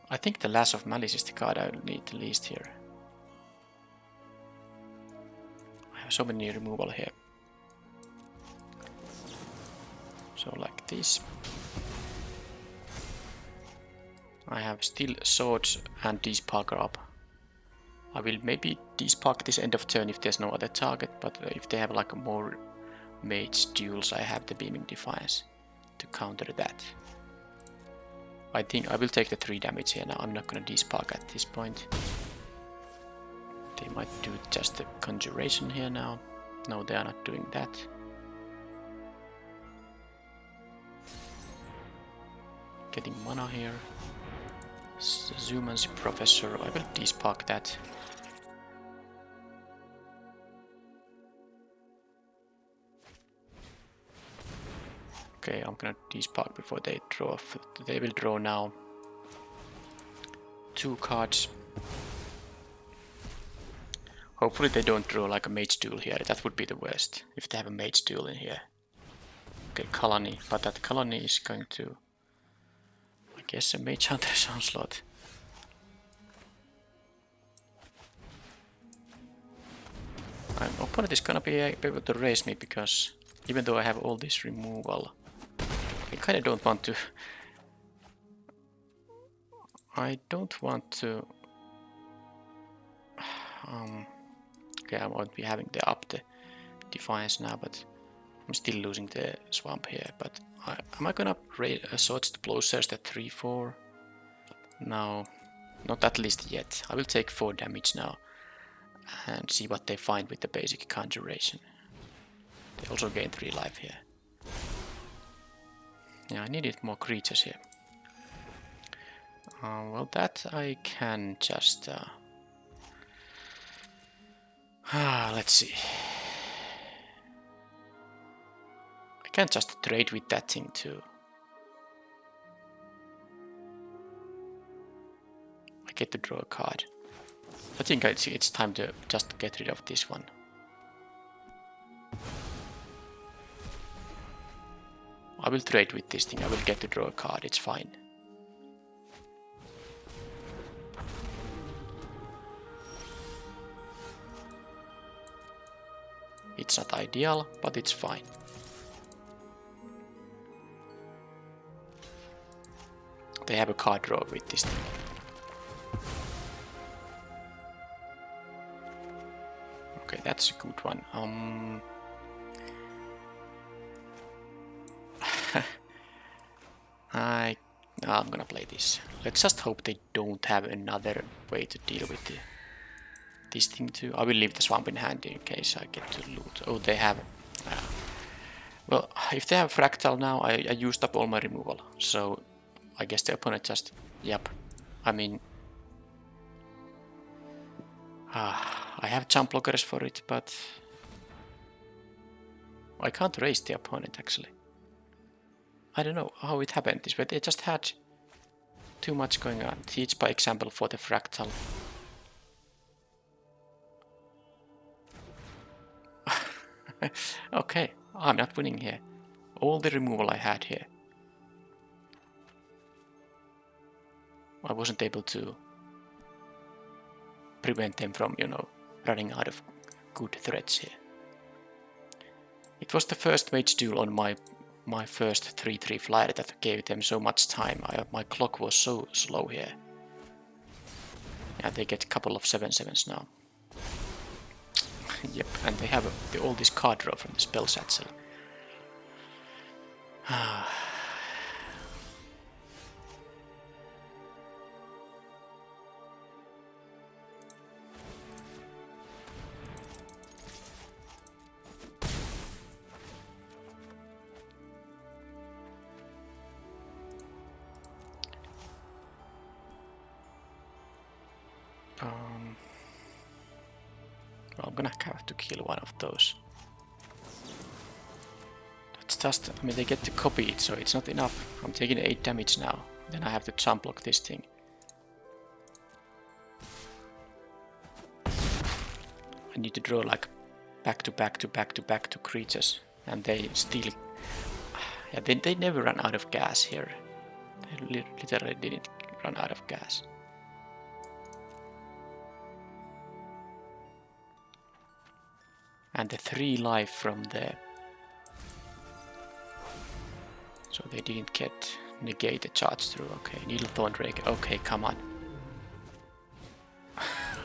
S1: I think the Lash of Malice is the card I need the least here. I have so many removal here. So like this. I have still swords and Desparker up. I will maybe Despark this end of turn if there's no other target, but if they have like a more Mage Duels, I have the Beaming Defiance to counter that. I think I will take the 3 damage here now. I'm not gonna Despark at this point. They might do just the Conjuration here now. No, they are not doing that. Getting mana here. Zuman's Professor. I will Despark that. Okay, I'm gonna Despark before they draw. They will draw now 2 cards. Hopefully they don't draw like a Mage Duel here. That would be the worst if they have a Mage Duel in here. Okay, Colony, but that Colony is going to, I guess, a Mage Hunter's Onslaught. My opponent is gonna be able to raise me because even though I have all this removal, I kind of don't want to. I don't want to. Okay, I won't be having the up the Defiance now, but I'm still losing the Swamp here. But am I gonna raid Swords to Plowshares at 3/4? No, not at least yet. I will take 4 damage now and see what they find with the basic Conjuration. They also gain 3 life here. Yeah, I needed more creatures here. Well, that I can just. Let's see. I can't just trade with that thing too. I get to draw a card. I think it's time to just get rid of this one. I will trade with this thing. I will get to draw a card. It's fine. It's not ideal, but it's fine. They have a card draw with this thing. Okay, that's a good one. I'm gonna play this. Let's just hope they don't have another way to deal with this thing too. I will leave the Swamp in hand in case I get to loot. Oh, they have. Well, if they have fractal now, I used up all my removal, so I guess the opponent just, yep. I mean, I have jump blockers for it, but I can't raise the opponent actually. I don't know how it happened this way. They just had too much going on. Teach by example for the fractal. Okay, I'm not winning here. All the removal I had here, I wasn't able to prevent them from, you know, running out of good threats here. It was the first mage duel on my first 3/3 flyer that gave them so much time. My clock was so slow here. Yeah, they get a couple of 7/7s now. Yep, and they have all this card draw from the spell satchel. Well, I'm gonna have to kill one of those. That's just, I mean, they get to copy it, so it's not enough. I'm taking 8 damage now. Then I have to jump block this thing. I need to draw like back to back to back to back to creatures, and they still, yeah, they never run out of gas here. They literally didn't run out of gas. And the 3 life from the, so they didn't get negate the charge through. Okay, Needle Thorndrake. Okay, come on.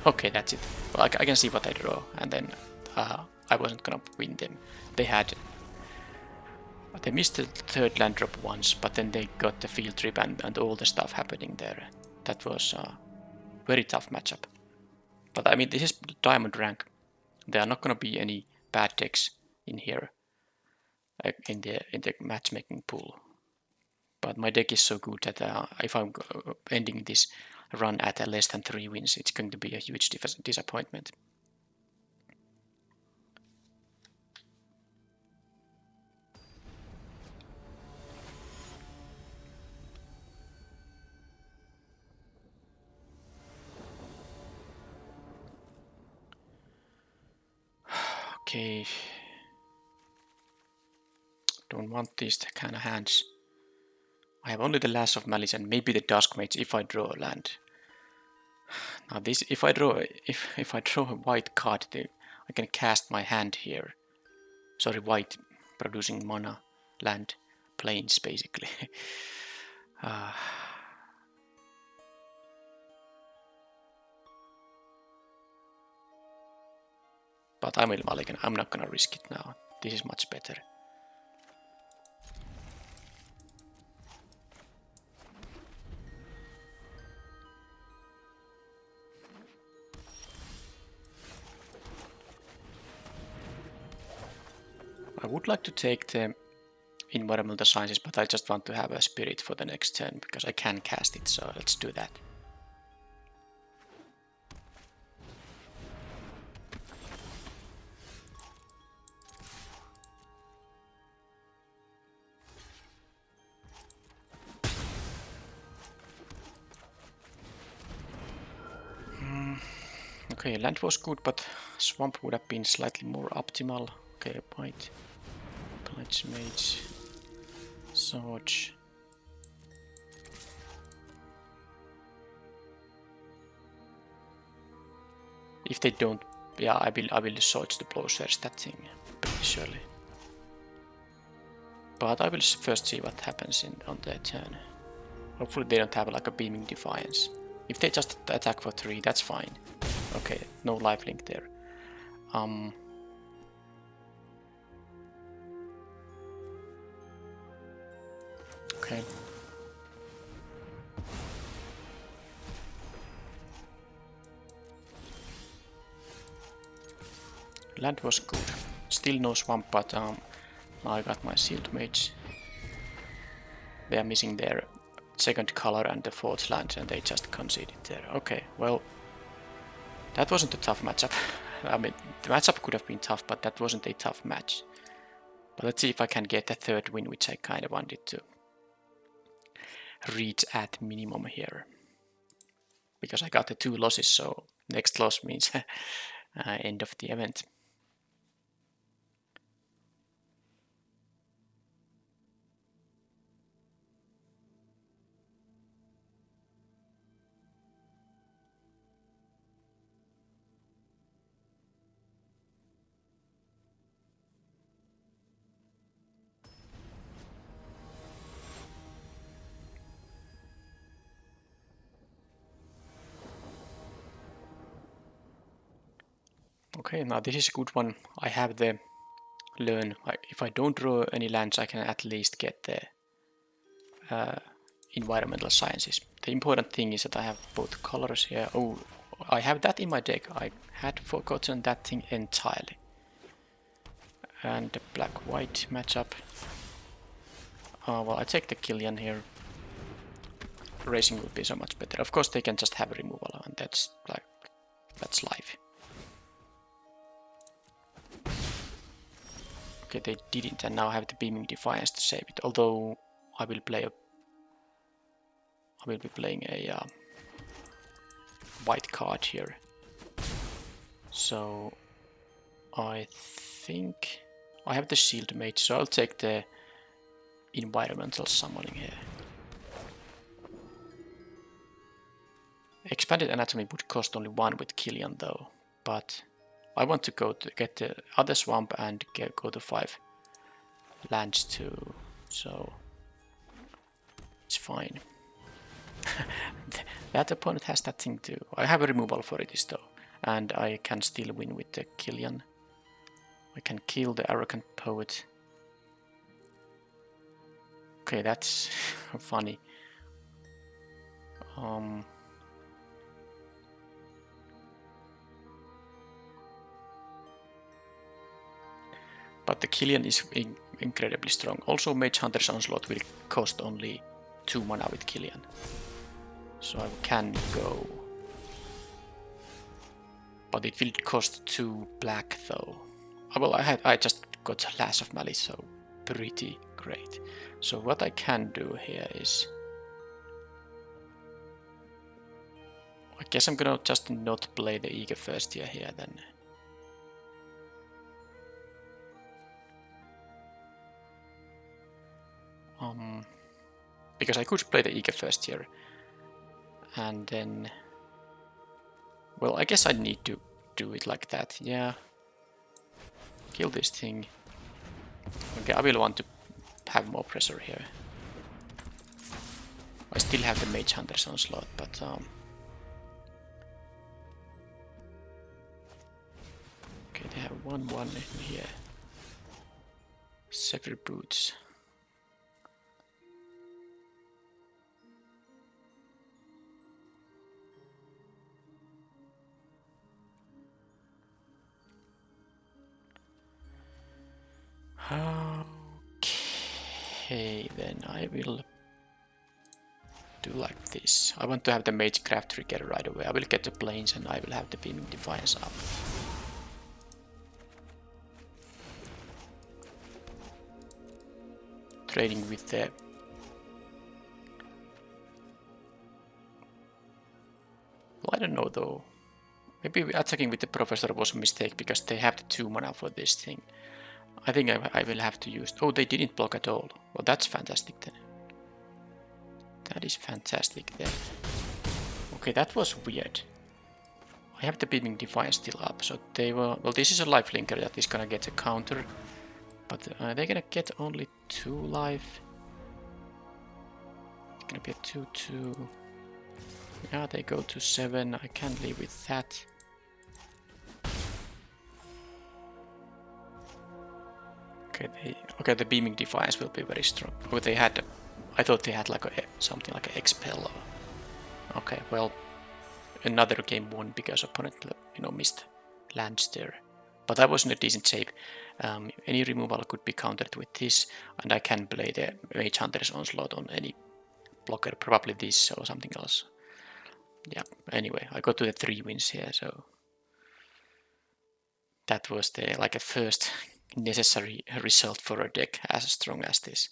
S1: Okay, that's it. Well, I can see what I draw, and then I wasn't gonna win them. They missed the 3rd land drop once, but then they got the field trip and all the stuff happening there. That was a very tough matchup. But I mean, this is diamond rank. There are not gonna be any bad decks in here, in the matchmaking pool. But my deck is so good that if I'm ending this run at less than 3 wins, it's going to be a huge disappointment. Okay. Don't want these kind of hands. I have only the Lash of Malice and maybe the Dusk Mage if I draw a land. Now this, if I draw a white card, I can cast my hand here. Sorry, white producing mana, land, plains basically. But I'm Mulligan. I'm not gonna risk it now. This is much better. I would like to take the Environmental Sciences, but I just want to have a Spirit for the next turn, because I can cast it, so let's do that. Okay, land was good, but swamp would have been slightly more optimal. Okay, white, Blight Mage, Sword. If they don't, yeah, I will Sword to Plowshares that thing pretty surely. But I will first see what happens on their turn. Hopefully they don't have like a Beaming Defiance. If they just attack for 3, that's fine. Okay, no lifelink there. Okay. Land was good. Still no swamp, but Now I got my Shield Mage. They are missing their second color and the fourth land, and they just conceded there. Okay, well, that wasn't a tough matchup. I mean, the matchup could have been tough, but that wasn't a tough match. But let's see if I can get a third win, which I kind of wanted to reach at minimum here. Because I got the 2 losses, so next loss means end of the event. Okay, now this is a good one. I have the learn. If I don't draw any lands, I can at least get the environmental sciences. The important thing is that I have both colors here. Oh, I have that in my deck. I had forgotten that thing entirely. And the black-white matchup. Well, I take the Killian here. Racing would be so much better. Of course, they can just have removal, and that's life. Okay, they didn't, and now I have the Beaming Defiance to save it. Although I will be playing a white card here. So I think I have the Shield Mage, so I'll take the environmental summoning here. Expanded Anatomy would cost only 1 with Killian though, but I want to go to get the other swamp and go to 5 lands too, so it's fine. That opponent has that thing too. I have a removal for it though, and I can still win with the Killian. I can kill the Arrogant Poet. Okay, that's funny. But the Killian is incredibly strong. Also, Mage Hunter's Onslaught will cost only 2 mana with Killian. So I can go. But it will cost 2 black though. Well, I just got Lash of Malice, so pretty great. So what I can do here is, I guess I'm gonna just not play the Eager First Year here then. Because I could play the Eager First Year, and then, well, I guess I need to do it like that. Yeah. Kill this thing. Okay, I will want to have more pressure here. I still have the Mage Hunter's Onslaught, but okay, they have 1/1 in here. Sever Boots. Okay, then I will do like this. I want to have the Magecraft trigger right away. I will get the planes and I will have the Beaming Defiance up. Trading with the well, I don't know though. Maybe attacking with the Professor was a mistake because they have the 2 mana for this thing. I think I will have to use... Oh, they didn't block at all. Well, that's fantastic then. That is fantastic then. Okay, that was weird. I have the Beaming Defiance still up, so they were... Well, this is a lifelinker that is gonna get a counter. But they're gonna get only 2 life. It's gonna be a 2/2. Yeah, they go to 7. I can't live with that. Okay, the Beaming Defiance will be very strong. Oh, they had... I thought they had like something like an Expel. Okay, well, another game won because opponent, missed lands there. But I was in a decent shape. Any removal could be countered with this, and I can play the Mage Hunter's Onslaught on any blocker, probably this or something else. Yeah, anyway, I got to the 3 wins here, so that was the like a first necessary result for a deck as strong as this.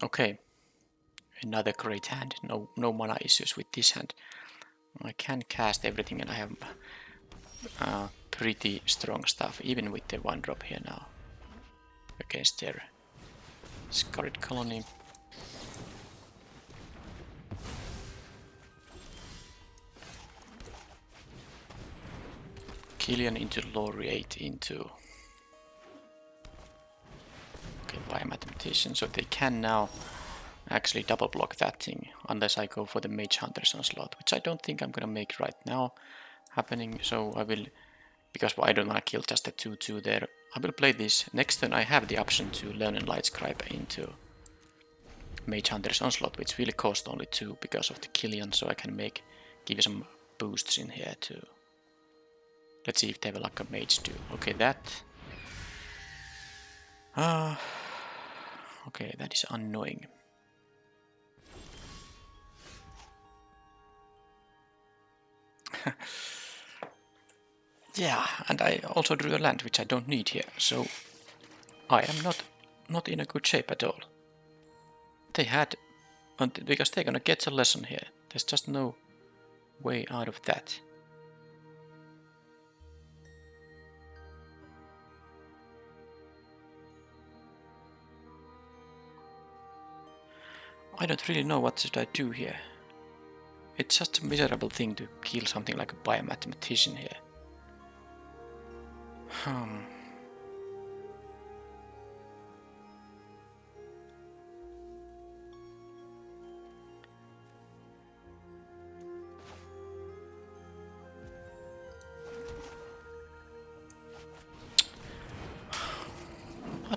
S1: Okay, another great hand. No mana issues with this hand. I can cast everything, and I have pretty strong stuff, even with the 1-drop here now against their Scarlet Colony. Killian into Laureate into Biomathematician, so they can now actually double block that thing unless I go for the Mage Hunter's Onslaught, which I don't think I'm gonna make right now happening. So I will, because I don't wanna kill just the 2/2 there. I will play this. Next turn I have the option to Learn and Light Scribe into Mage Hunter's Onslaught, which will cost only 2 because of the Killian, so I can give you some boosts in here too. Let's see if they have like a mage do. Okay, that. Okay, that is annoying. Yeah, and I also drew a land, which I don't need here, so I am not in a good shape at all. They had, because they're gonna get a lesson here. There's just no way out of that. I don't really know what should I do here. It's just a miserable thing to kill something like a Biomathematician here.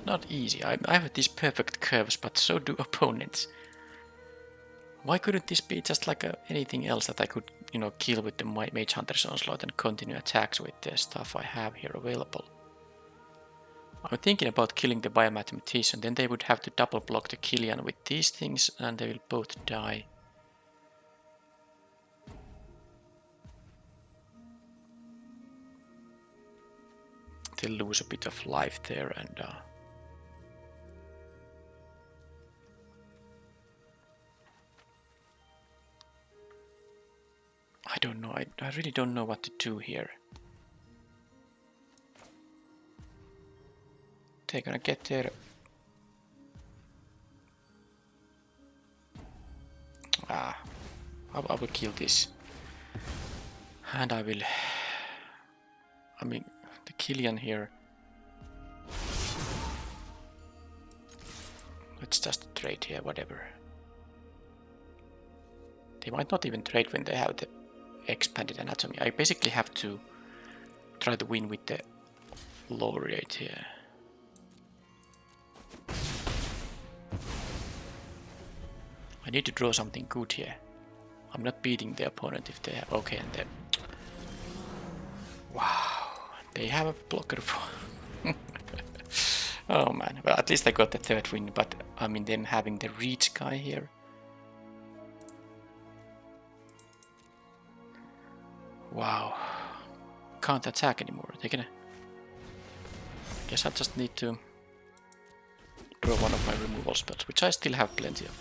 S1: Not easy. I have these perfect curves, but so do opponents. Why couldn't this be just like anything else that I could, kill with the Mage Hunter's Onslaught and continue attacks with the stuff I have here available? I'm thinking about killing the Biomathematician, then they would have to double block the Killian with these things and they will both die. They'll lose a bit of life there and I don't know, I really don't know what to do here. They're gonna get there. I will kill this. And I mean, the Killian here. Let's just trade here, whatever. They might not even trade when they have the expanded anatomy. I basically have to try to win with the Laureate here. I need to draw something good here. I'm not beating the opponent if they have... Okay, and then... Wow, they have a blocker for... Oh man, well at least I got the 3rd win, but I mean them having the reach guy here. Wow. Can't attack anymore. They're gonna... Guess I just need to draw one of my removal spells, which I still have plenty of.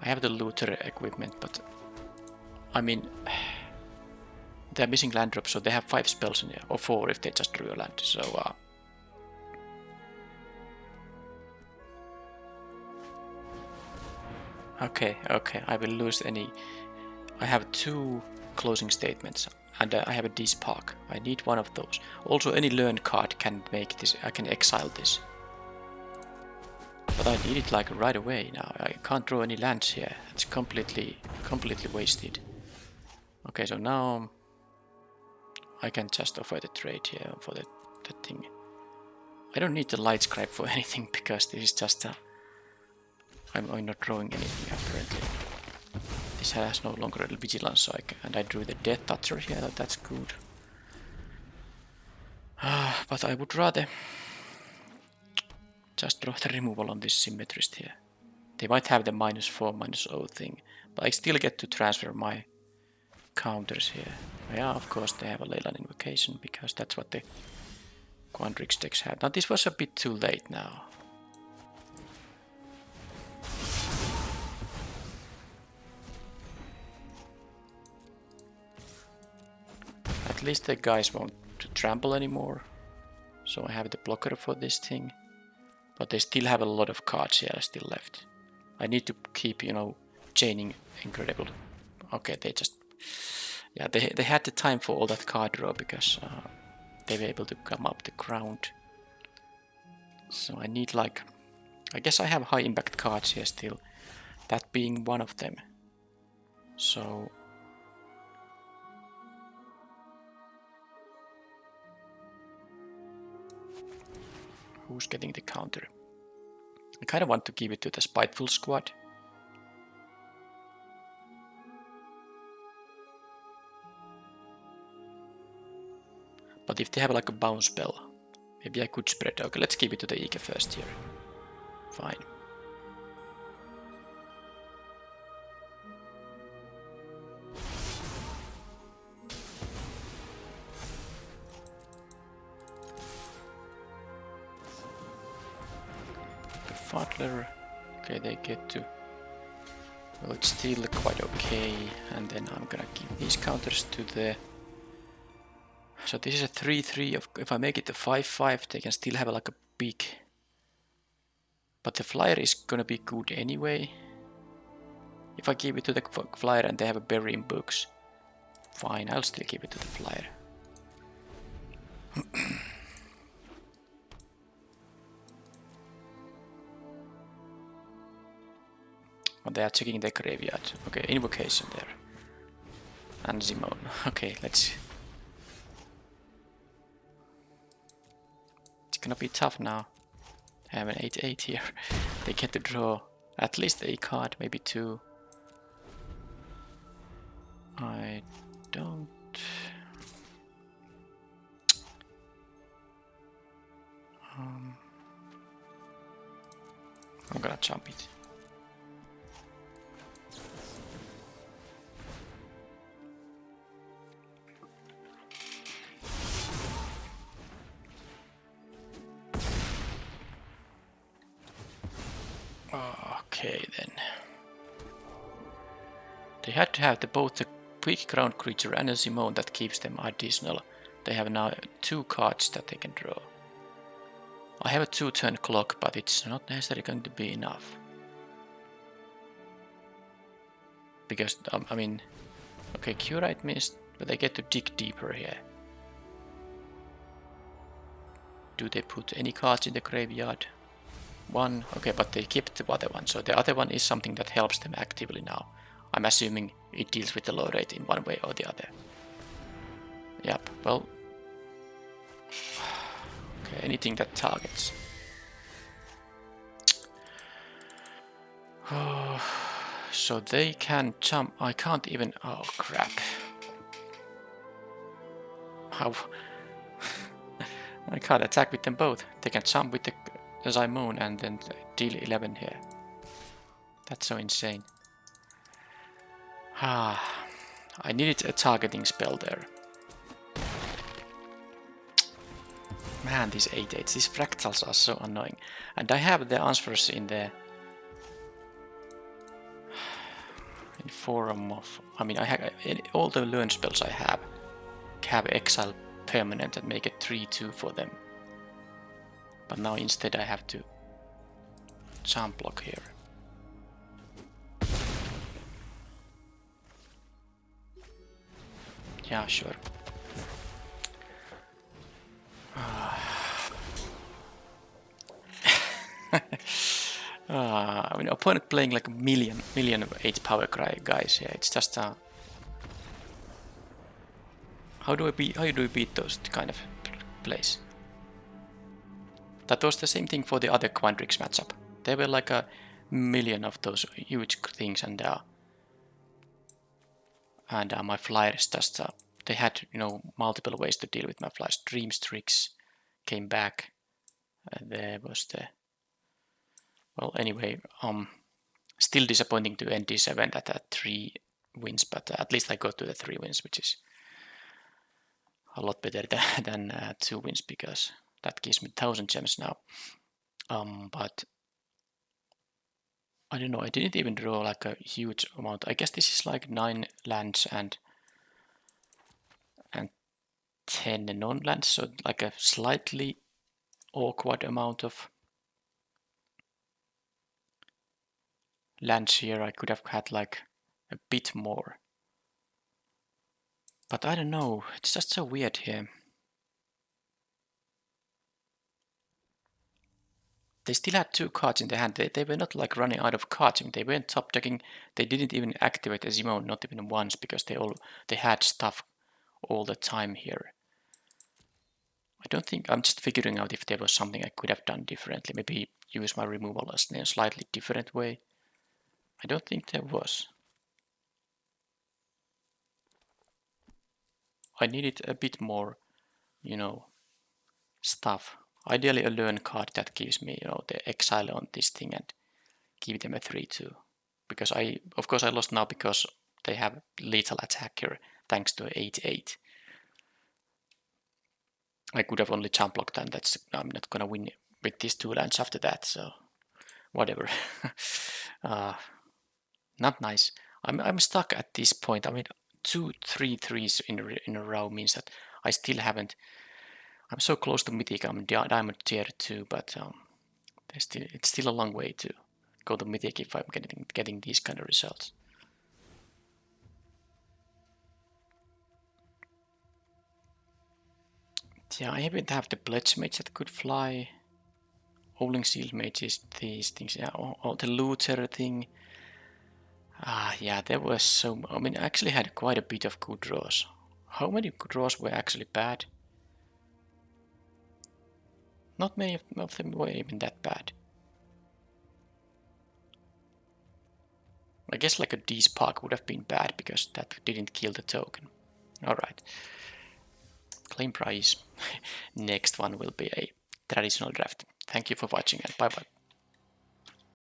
S1: I have the looter equipment, but I mean they're missing land drops, so they have 5 spells in here, or 4 if they just drew a land. So okay, I will lose any. I have 2 closing statements, and I have a D-Spark. I need one of those. Also, any learn card can make this. I can exile this. But I need it like right away now. I can't draw any lands here. It's completely wasted. Okay, so now I can just offer the trade here for the thing. I don't need the light scribe for anything because this is just I'm not drawing anything apparently. This has no longer a vigilance, so and I drew the death toucher here. That's good. But I would rather just draw the removal on this symmetrist here. They might have the -4, -0 thing, but I still get to transfer my counters here. Yeah, of course they have a Leyland Invocation because that's what the Quandrix decks have. Now this was a bit too late now. At least the guys won't trample anymore. So I have the blocker for this thing. But they still have a lot of cards here still left. I need to keep, you know, chaining incredible. Okay, they just... Yeah, they had the time for all that card draw because they were able to come up the ground. So I need like... I guess I have high impact cards here still. That being one of them. So... Who's getting the counter? I kind of want to give it to the Spiteful Squad. But if they have like a bounce spell, maybe I could spread. Okay, let's give it to the Ike first here. Fine. Fuddler. Okay, they get to... Well, it's still quite okay. And then I'm gonna give these counters to the... So this is a 3-3. If I make it a 5-5, they can still have like a big... But the flyer is gonna be good anyway. If I give it to the flyer and they have a berry in books, fine, I'll still give it to the flyer. Oh, they are checking the graveyard. Okay, invocation there. And Zimone. Okay, let's... It's gonna be tough now. I have an 8-8 here. They get to draw at least a card, maybe 2. I don't... I'm gonna jump it. Okay then. They had to have both the quick ground creature and a Zimone that keeps them additional. They have now 2 cards that they can draw. I have a 2-turn clock, but it's not necessarily going to be enough. Because, I mean... Okay, Curate means that they get to dig deeper here. Do they put any cards in the graveyard? 1, okay, but they keep the other one, so the other one is something that helps them actively now. I'm assuming it deals with the low rate in one way or the other. Yep, well... Okay, anything that targets. Oh, so they can jump... I can't even... Oh, crap. How... I can't attack with them both. They can jump with the Simone and then deal 11 here. That's so insane. Ah, I needed a targeting spell there. Man, these 8/8s, these fractals are so annoying. And I have the answers in the forum of... I mean, I have all the learn spells I have exile permanent and make it 3/2 for them. But now instead I have to jump block here. Yeah, sure. I mean, opponent playing like a million of 8 power guys. Yeah, it's just how do we beat those kind of plays? That was the same thing for the other Quandrix matchup. There were like a million of those huge things, and my flyers just they had multiple ways to deal with my flyers. Dream Strix came back. There was the anyway, still disappointing to end this event at 3 wins, but at least I got to the 3 wins, which is a lot better than 2 wins, because that gives me 1000 gems now. But I don't know, I didn't even draw like a huge amount. I guess this is like 9 lands and 10 non-lands, so like a slightly awkward amount of lands here. I could have had like a bit more. But I don't know, it's just so weird here. They still had 2 cards in their hand. They were not like running out of cards. I mean, they weren't top decking. They didn't even activate a Zimone, not even once, because they had stuff all the time here. I don't think, I'm just figuring out if there was something I could have done differently. Maybe use my removal as in a slightly different way. I don't think there was. I needed a bit more, stuff. Ideally a learn card that gives me, the exile on this thing and give them a 3/2. Because of course I lost now because they have lethal attack here thanks to 8/8. I could have only jump blocked, and I'm not gonna win with these 2 lands after that, so whatever. Not nice. I'm stuck at this point. I mean, 2 3/3s in a row means that I still haven't. I'm so close to mythic. I'm diamond tier 2, but it's still a long way to go to mythic if I'm getting these kind of results. Yeah, I even have the pledge mage that could fly. Howling Shield mages, these things, yeah, or the looter thing. Yeah, there was so. I mean, I actually had quite a bit of good draws. How many good draws were actually bad? Not many of them were even that bad. I guess like a D-Spark would have been bad because that didn't kill the token. Alright. Claim prize. Next one will be a traditional draft. Thank you for watching and bye bye.